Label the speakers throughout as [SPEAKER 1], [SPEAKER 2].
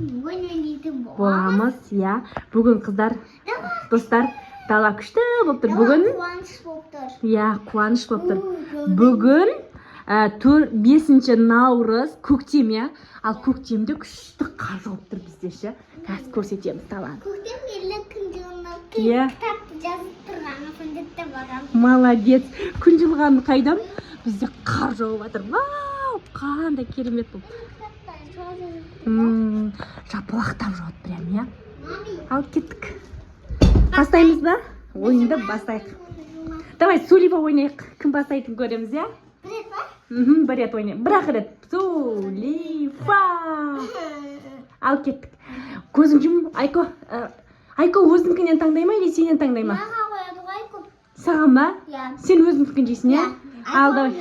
[SPEAKER 1] Бүгін ойнайтын
[SPEAKER 2] боламыз, иә. Бүгін қыздар, достар, дала күшті болып тұр. Бүгін
[SPEAKER 1] қуаныш болып тұр.
[SPEAKER 2] иә, қуаныш болып тұр. Бүгін 5 наурыз көктем, иә. Ал көктемде күшті қар жауып тұр бізде ше. Қазір көрсетеміз таланы.
[SPEAKER 1] Көктем келді күн жылынып,
[SPEAKER 2] Иә.
[SPEAKER 1] кітапты жазып тұрғаны күндікті барам.
[SPEAKER 2] Молодец. Күн жылғаны қайдам? Бізде қар жауып жатыр. Вау, қандай керемет болып. Жапалақтап жауады прям, иә. Ал кеттік. Бастаймыз ба? Ойынды бастайық. Давай Сулифа ойнайық. Кім бастайтын көреміз, иә?
[SPEAKER 1] Бір рет па?
[SPEAKER 2] Бір рет ойнайық. Бір-ақ рет. Сулифа. Ал кеттік. Көзің жұм. Айко өзіңкінен таңдай ма, или сенен таңдай ма?
[SPEAKER 1] Маған қояды ғой көп.
[SPEAKER 2] Саған ба?
[SPEAKER 1] Иә.
[SPEAKER 2] Сен өзіңкін жейсің, иә? Ал давай.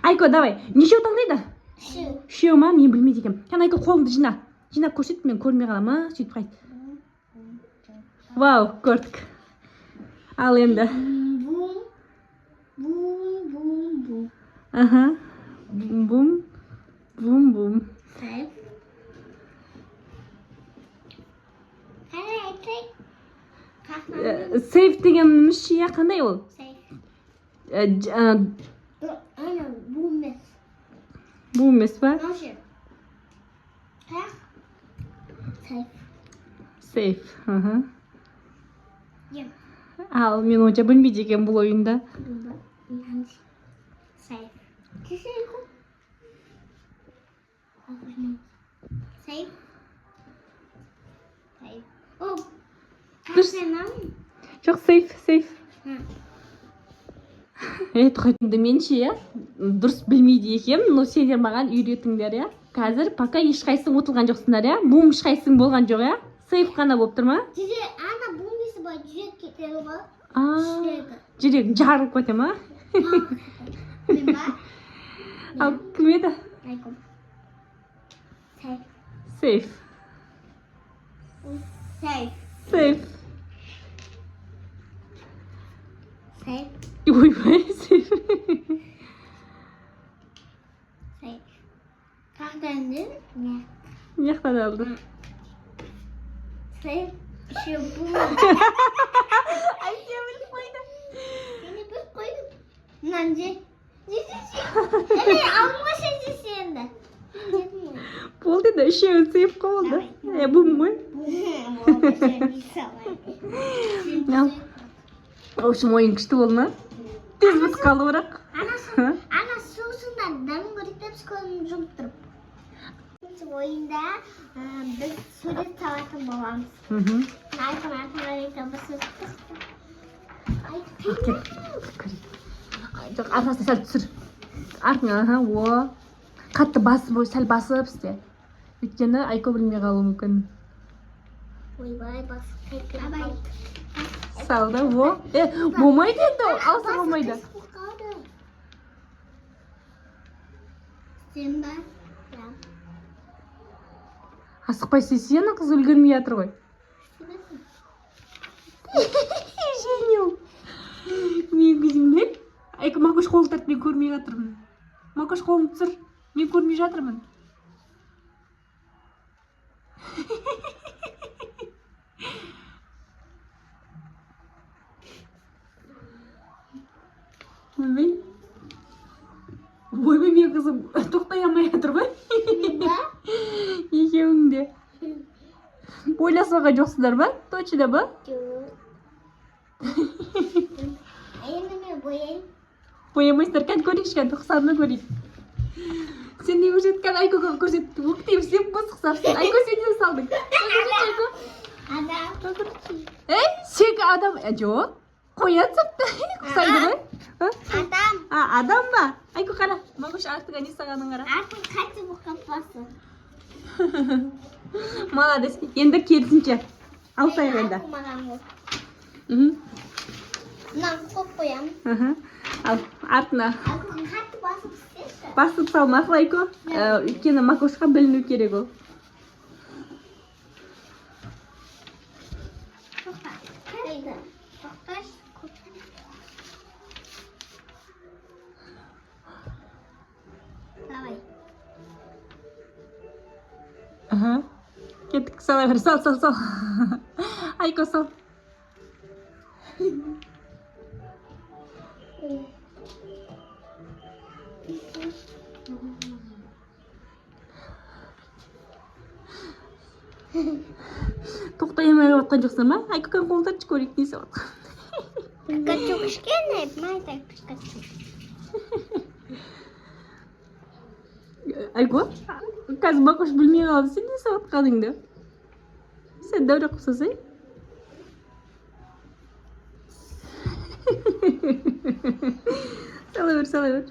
[SPEAKER 2] Айко, давай. Нешеу таңдайды? Үшеу ма? Мен білмейді екем. Сен Айко қолыңды жина. Жинап көрсет, мен көрмей қалама. Сөйтіп қайт. Вау, көрдік. Ал енді.
[SPEAKER 1] Бум.
[SPEAKER 2] Аха. Бум. Сейф дегеніміз ше, қандай ол? Бум емес па? Сейф. Ал мен онша білмейді екен бұл ойында. Жоқ, сейф. Тұқайтынды менше, иә? Дұрыс білмейді екем, но сендер маған үйретіңдер, иә? Қазір пока ешқайсың ұтылған жоқсыңдар, иә? Бум ешқайсың болған жоқ, иә? Сейф қана болып тұр ма?
[SPEAKER 1] Ана бумбесі бар, жүрек кетеді ғой.
[SPEAKER 2] Жүрегің жарылып көте ма?
[SPEAKER 1] Мен ба?
[SPEAKER 2] Ал кім еді? Сейф. Ойбай, сейф.
[SPEAKER 1] Қақтанды?
[SPEAKER 2] Не жақтан алды?
[SPEAKER 1] Сейф. Үшеу бұл.
[SPEAKER 2] Әйке біліп қойды.
[SPEAKER 1] Сені бір қойдым. Мынаны же. Алдыңға шешесі енді.
[SPEAKER 2] Болды да, үшеуі сейф қолды. Бум ғой. В общем, ойын күшті болды ма? Тез бітіп қалу бірақ.
[SPEAKER 1] Ана суысында дәмін көріп көзін жұмып тұрып. Ойында біз сурет салатын боламыз.
[SPEAKER 2] Жоқ, арқасына сәл түсір. Артыңа, қатты басып, сәл басып істе. Өйткені Айко білмей қалуы мүмкін.
[SPEAKER 1] Ойбай, басып қайтып.
[SPEAKER 2] Салды, болмайды енді, алса болмайды.
[SPEAKER 1] Сен ба?
[SPEAKER 2] Асықпай сесені қыз үлгермей жатыр ғой. Женил. Мен көзімді. Айко, Макош қолы тартып, мен көрмей жатырмын. Макош қолын түсір, мен көрмей жатырмын. Ойбай, мен қызым тоқтай алмай жатыр ғой. Екеуің де. Ойласуға жоқсыңдар ба? Точно ба?
[SPEAKER 1] Енді мен бояйын.
[SPEAKER 2] Боямайсыздар, кән көрейікші, кән тоқсанны көрейік. Сен не көрсеткен? Айкоға көрсетті. Өктейіп, сен бұсық сапсың. Айко, сен не салдың?
[SPEAKER 1] Адам.
[SPEAKER 2] Сен адам... Жоқ. Қоян сапты. Құсайды ғой?
[SPEAKER 1] Адам.
[SPEAKER 2] Адам ба? Айко, қара. Макош артыға не сағаның қара?
[SPEAKER 1] Артын қатты бұқап басы.
[SPEAKER 2] Молодец. Енді керісінше. Алсайық енді.
[SPEAKER 1] Мынаны қоп қоямын.
[SPEAKER 2] Ал артына.
[SPEAKER 1] Қатты басып істеші.
[SPEAKER 2] Басып салмақ Айко. Өйткені Макошқа біліну керек ол. Кеттік, сала бер, сал. Айко, сал. Тоқтай емей отқан жоқсың ба? Айко, қолын тартшы көрейік, не істеп отқан.
[SPEAKER 1] Пикачу кішкене, майдай Пикачу.
[SPEAKER 2] Айко, қазір Бақош білмей қалды, сен не істеп отқаныңды? Сен дәуре құсасай. Сала бер.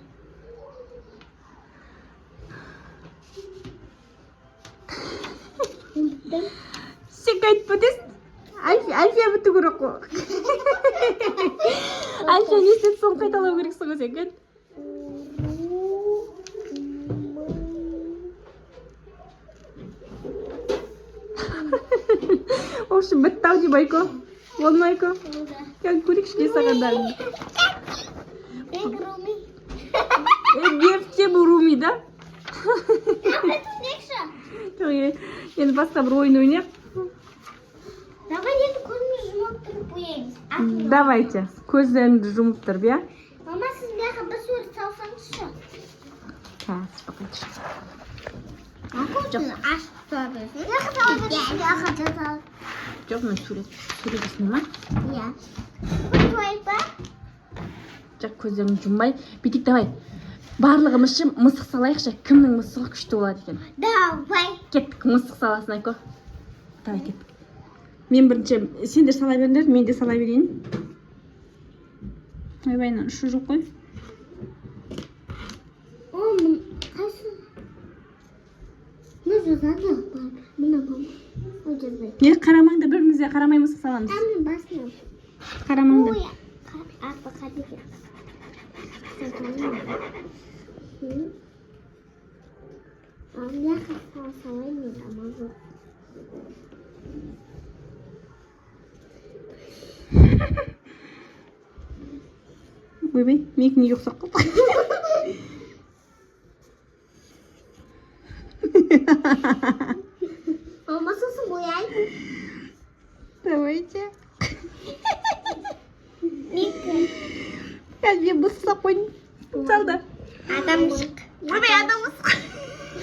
[SPEAKER 2] Сен қайтып өтесің? Альфия бітті көрек қой. Альфия не істеді, соны қайталау керексің ғой сен, кәт. Ошы бітті ау дейм, Айко. Болма, Айко. Кәл көрекші не сағандарың.
[SPEAKER 1] Мен Руми.
[SPEAKER 2] Бефте бұл Руми, да?
[SPEAKER 1] Некші?
[SPEAKER 2] Енді басқа бір ойын ойнайық.
[SPEAKER 1] Давай енді көзімді жұмып тұрып қояйыз.
[SPEAKER 2] Давайте. Көздеріңді жұмып тұрып, я?
[SPEAKER 1] Мама, сіз бияққа бір сурет салсаңызшы.
[SPEAKER 2] Қазір бақайшы.
[SPEAKER 1] Көзін ашып тұра берсін.
[SPEAKER 2] Жоқ, мен сөйлесіне ма?
[SPEAKER 1] Иә. Көз ба?
[SPEAKER 2] Жоқ, көздеріңді жұмбай. Бетік, давай. Барлығымыз үшін мысық салайықшы. Кімнің мысығы күшті болады екен?
[SPEAKER 1] Давай.
[SPEAKER 2] Кеттік, мысық саласын, Айко. Давай, кеттік. Мен бірінші, сендер сала беріңдер, мен де сала берейін. Ойбайынан ұшы жоқ қой.
[SPEAKER 1] Қайсы? Мұны жазады. Мұны мама. О жазбай.
[SPEAKER 2] Не қарамаңда, бірімізде қарамай мысық саламыз.
[SPEAKER 1] Әмін басына.
[SPEAKER 2] Қарамаңда.
[SPEAKER 1] Арпа қадеге. Бияққа салайын еді, ама жоқ.
[SPEAKER 2] Ойбай, менікі неге ұқсап қалды?
[SPEAKER 1] Мама, сосын бояйын.
[SPEAKER 2] Давайте.
[SPEAKER 1] Некі?
[SPEAKER 2] Қазір мен мысық қойын. Салды.
[SPEAKER 1] Адам шық.
[SPEAKER 2] Ойбай, адам мысық.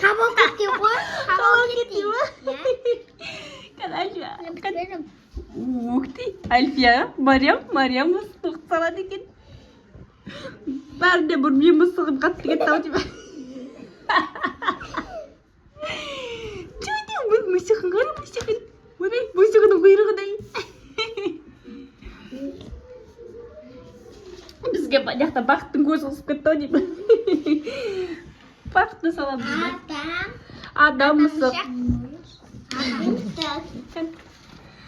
[SPEAKER 1] Хабал кетті ғой?
[SPEAKER 2] Хабал кетті ма? Қазір Альфия.
[SPEAKER 1] Берім.
[SPEAKER 2] Ух ты, Альфия, Мариам мысық салады екен. Бәрінде бір мен мысығым қатты кетті ау деймін. Чөйден, мысығын қара мысығын. Ойбай, мысығының құйрығыдай. Бізге баяқта бақыттың көзі қысып кетті ау деймін. Бақытты саламыз ба? Адам мысық.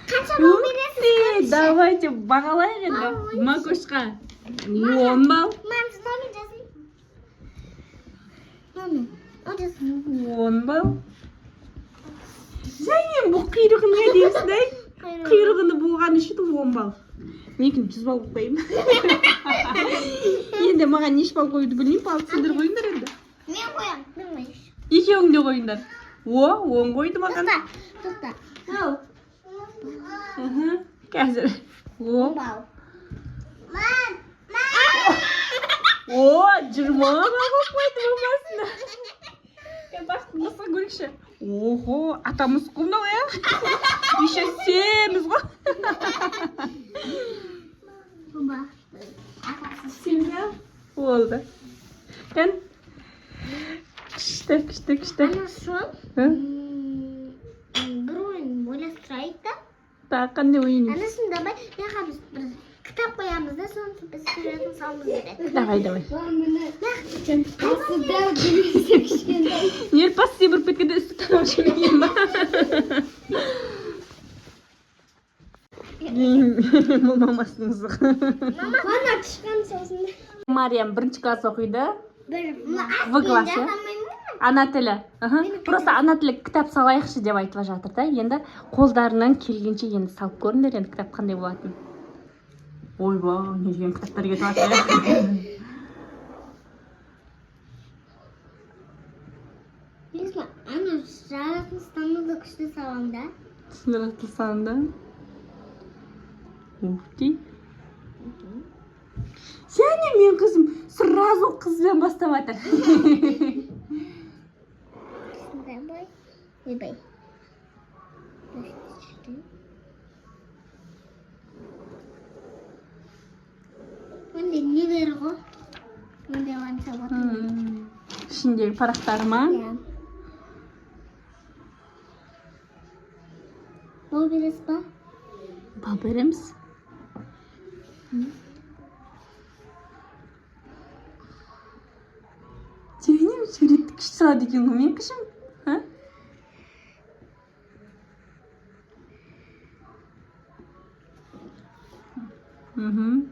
[SPEAKER 1] Қанша бал бересіз?
[SPEAKER 2] Давайте бағалайық енді. Макошқа 10 бал.
[SPEAKER 1] Мамыз номер жазын. Номер. О жазын.
[SPEAKER 2] 10 бал. Және бұл құйрығын не деймісін ай? Құйрығыны болған үшін 10 бал. Менікін 100 бал қойым. Енді маған неш бал қойды білмеймін, бал сендер қойыңдар енді.
[SPEAKER 1] Мен қоям, білмейш.
[SPEAKER 2] Екеуің де қойыңдар. 10 қойды маған.
[SPEAKER 1] Тоқта.
[SPEAKER 2] Ал. Қазір.
[SPEAKER 1] 10 бал.
[SPEAKER 2] О, 20 бал қойды болмасында. Бақытты мысық көрікші. Ого, атамыз құмнау, Еще 7 ғой. Семья болды. Кән? Күшті.
[SPEAKER 1] Ана сол? Бір ойын ойластырайық да.
[SPEAKER 2] Так, қандай ойын?
[SPEAKER 1] Анасын давай, яға біз бір кітап қоямыз да, соны біз суретін салмыз береді.
[SPEAKER 2] Давай.
[SPEAKER 1] Яқ.
[SPEAKER 2] Нер пас себіріп кеткенде үсті танау жемеген ба? Бұл мамасының зығы.
[SPEAKER 1] Мама, бана кішқан сосын.
[SPEAKER 2] Мариям бірінші класс оқиды.
[SPEAKER 1] В
[SPEAKER 2] классе. Ана тілі. Просто ана тілі кітап салайықшы деп айтып жатыр да. Енді қолдарынан келгенше енді салып көріңдер, енді кітап қандай болатын. Ойба, не деген кітаптар кетіп жатыр.
[SPEAKER 1] Bilirsin, ana Жаратылыстанды да күшті салам да.
[SPEAKER 2] Жаратылсаң да. Ух ты. Және мен қызым сразу қызбен бастап жатыр.
[SPEAKER 1] Давай. Ойбай. Онда нелер ғой? Онда ванса батыр.
[SPEAKER 2] İçindeki paraqlar mı?
[SPEAKER 1] Ya. Bol biraz ba.
[SPEAKER 2] Bal veremiz. Canım suretlik iş sadık yengem ya kızım. Ha? Hı.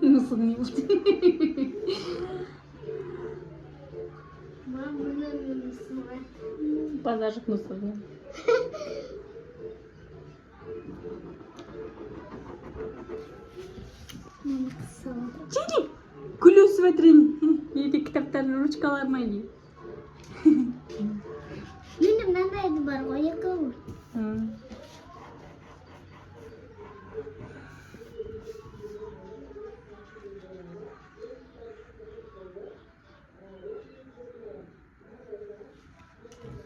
[SPEAKER 2] Nasıl mıydı?
[SPEAKER 1] Мам, bunu снимать.
[SPEAKER 2] Подарок nasıl?
[SPEAKER 1] Мама кысылды.
[SPEAKER 2] Canım gülüyorsun vetrin. Neydi kitapların rучкалар mı değil?
[SPEAKER 1] Benim mendaydı бар ғой, екі.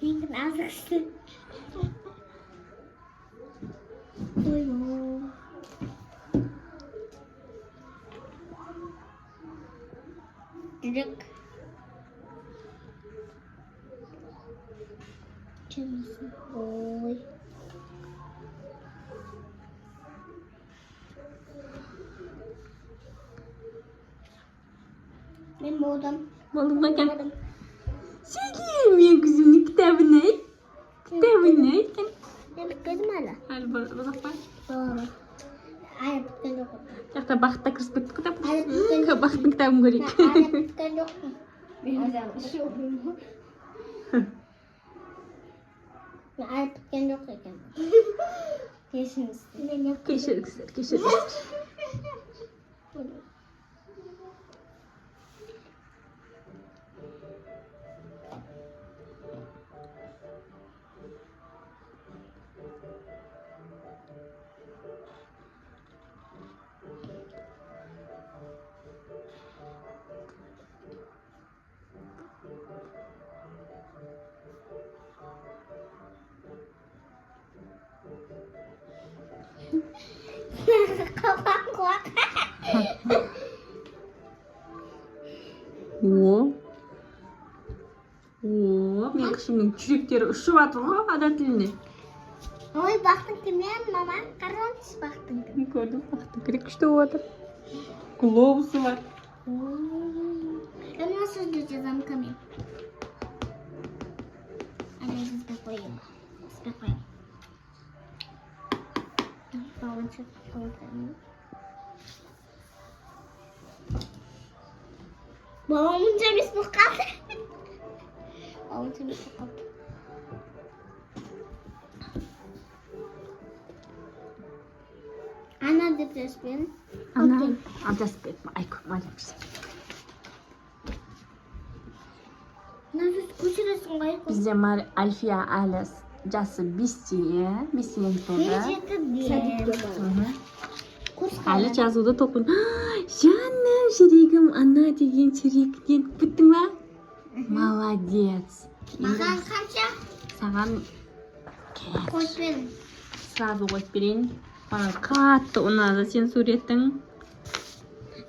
[SPEAKER 1] Енді азықсы. Ойбой. Жүрек. Çözülsün. Oy. Ben boğdum.
[SPEAKER 2] Balık bakın. Söyleyeyim ya kızımın kitabı ne? Kitabı ne?
[SPEAKER 1] Ben bitmedim hala.
[SPEAKER 2] Hadi balık bak.
[SPEAKER 1] Baba. Ay bitken yok.
[SPEAKER 2] Жақта бақытта кіріспек кітап.
[SPEAKER 1] Әлі біткен жоқ.
[SPEAKER 2] Бақыттың кітабын көрейік.
[SPEAKER 1] Hala bitken yok mu? Hala bitken yok ekan. Geçiniz. Ben yok.
[SPEAKER 2] Кешіріңіздер, кешіріңіздер.
[SPEAKER 1] Kafam kuat.
[SPEAKER 2] О. О, мен кішімнің жүректері ұшып жатыр ғой ада тіліне.
[SPEAKER 1] Ой, baktın kimden mama? Karanç baktın kim?
[SPEAKER 2] Көрдім, бақтың керек күшті болып жатыр. Глобусы бар.
[SPEAKER 1] Ben nasıl yazalım kamayım? Hadi yazıp koyayım. Yazıp koyayım. Babam çok korkuyor. Babamın cebisi bu kaldı. Babamın cebisi bu kaldı. Ana depresyon.
[SPEAKER 2] Ана,
[SPEAKER 1] Okey.
[SPEAKER 2] адасып кетті. Ай, маленький.
[SPEAKER 1] Nasıl koşuyorsun gayet?
[SPEAKER 2] Бізде Альфия әлі жасы 5-те, 5-тен толды. Әлі жазуды тоқын. Жаным, жүрегім, ана деген жүректен біттің ба? Молодец.
[SPEAKER 1] Маған қанша?
[SPEAKER 2] Саған
[SPEAKER 1] Қойып берin.
[SPEAKER 2] сразу қойып берейін. Маған қатты ұнады сен суреттің.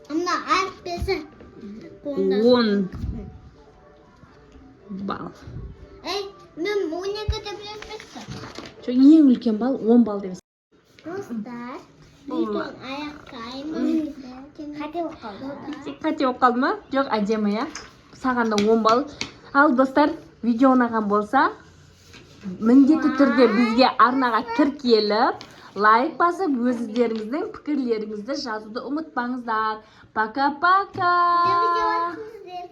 [SPEAKER 1] Ama әріппесі.
[SPEAKER 2] 10 балл.
[SPEAKER 1] Ey, ben 12'de bilirmiştim.
[SPEAKER 2] Жоқ, ең үлкен балл 10 балл деп.
[SPEAKER 1] Dostlar, bütün ayakkabı қате болып қалды.
[SPEAKER 2] Қате болып қалды ма? Жоқ, әдемі иә. Саған да 10 балл. Ал достар, видео ұнаған болса, міндетті түрде бізге арнаға тіркеліп, лайк басып, өздеріңіздің пікірлеріңізді жазуды ұмытпаңыздар. Пока-пока.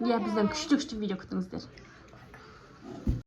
[SPEAKER 2] Иә, бізден күшті видео күтіңіздер.